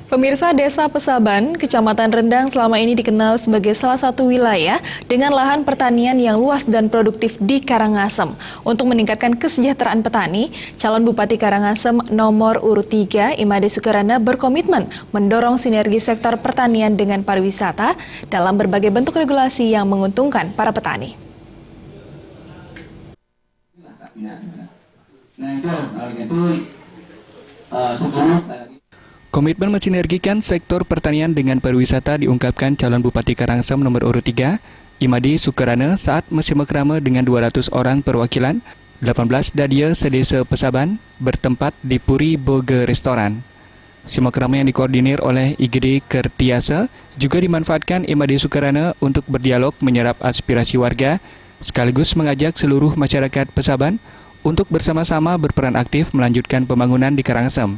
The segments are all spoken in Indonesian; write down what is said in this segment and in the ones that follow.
Pemirsa, Desa Pesaban, Kecamatan Rendang selama ini dikenal sebagai salah satu wilayah dengan lahan pertanian yang luas dan produktif di Karangasem. Untuk meningkatkan kesejahteraan petani, calon Bupati Karangasem nomor urut 3, Imade Sukarana berkomitmen mendorong sinergi sektor pertanian dengan pariwisata dalam berbagai bentuk regulasi yang menguntungkan para petani. Komitmen mensinergikan sektor pertanian dengan pariwisata diungkapkan calon Bupati Karangasem nomor urut 3, Imade Sukarana saat musyawarah dengan 200 orang perwakilan 18 dadia sedesa Pesaban bertempat di Puri Burger Restoran. Musyawarah yang dikoordinir oleh IGD Kertiasa juga dimanfaatkan Imade Sukarana untuk berdialog menyerap aspirasi warga sekaligus mengajak seluruh masyarakat Pesaban untuk bersama-sama berperan aktif melanjutkan pembangunan di Karangasem.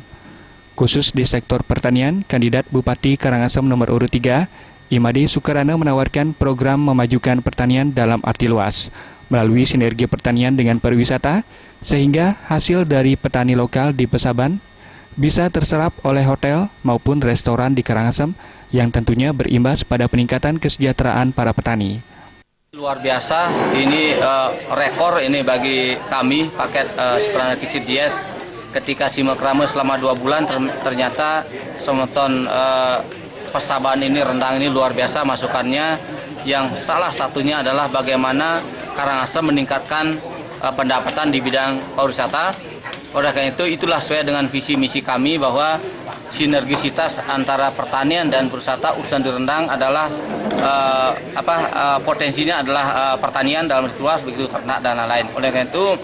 Khusus di sektor pertanian, kandidat Bupati Karangasem nomor urut 3, Imade Sukarana menawarkan program memajukan pertanian dalam arti luas, melalui sinergi pertanian dengan pariwisata, sehingga hasil dari petani lokal di Pesaban bisa terserap oleh hotel maupun restoran di Karangasem yang tentunya berimbas pada peningkatan kesejahteraan para petani. Luar biasa, ini rekor ini bagi kami, paket Seprana Kisit Dies. Ketika simakrama selama 2 bulan ternyata semeton Pesaban ini, Rendang ini luar biasa masukannya, yang salah satunya adalah bagaimana Karangasem meningkatkan pendapatan di bidang pariwisata. Oleh karena itu, itulah sesuai dengan visi misi kami bahwa sinergisitas antara pertanian dan pariwisata khususnya di Rendang adalah potensinya adalah pertanian dalam arti luas, begitu ternak dan lain-lain. Oleh karena itu,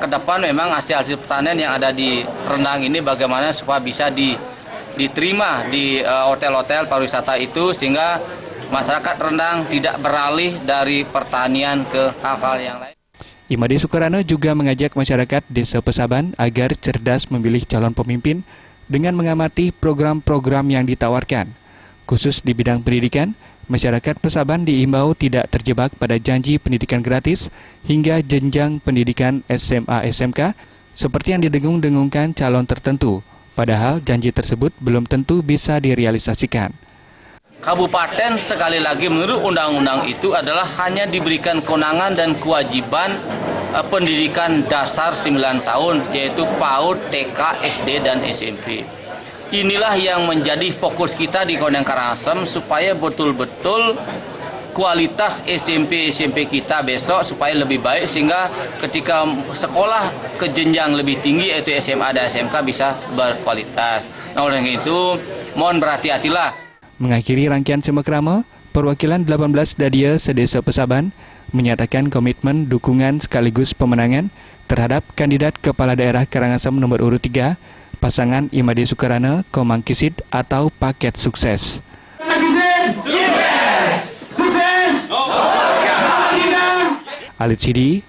ke depan memang hasil pertanian yang ada di Rendang ini bagaimana supaya bisa diterima di hotel-hotel pariwisata itu, sehingga masyarakat Rendang tidak beralih dari pertanian ke hal-hal yang lain. Imade Sukarana juga mengajak masyarakat Desa Pesaban agar cerdas memilih calon pemimpin dengan mengamati program-program yang ditawarkan. Khusus di bidang pendidikan, masyarakat Pesaban diimbau tidak terjebak pada janji pendidikan gratis hingga jenjang pendidikan SMA-SMK seperti yang didengung-dengungkan calon tertentu, padahal janji tersebut belum tentu bisa direalisasikan. Kabupaten sekali lagi menurut undang-undang itu adalah hanya diberikan kewenangan dan kewajiban pendidikan dasar 9 tahun, yaitu PAUD, TK, SD, dan SMP. Inilah yang menjadi fokus kita di Kabupaten Karangasem supaya betul-betul kualitas SMP kita besok supaya lebih baik, sehingga ketika sekolah ke jenjang lebih tinggi yaitu SMA dan SMK bisa berkualitas. Nah, oleh itu mohon berhati-hatilah. Mengakhiri rangkaian simakrama, perwakilan 18 dadia sedesa Pesaban menyatakan komitmen dukungan sekaligus pemenangan terhadap kandidat kepala daerah Karangasem nomor urut 3, pasangan Imade Sukarana Komang Kisit atau paket sukses. Sukses! Sukses! Alit Sidi,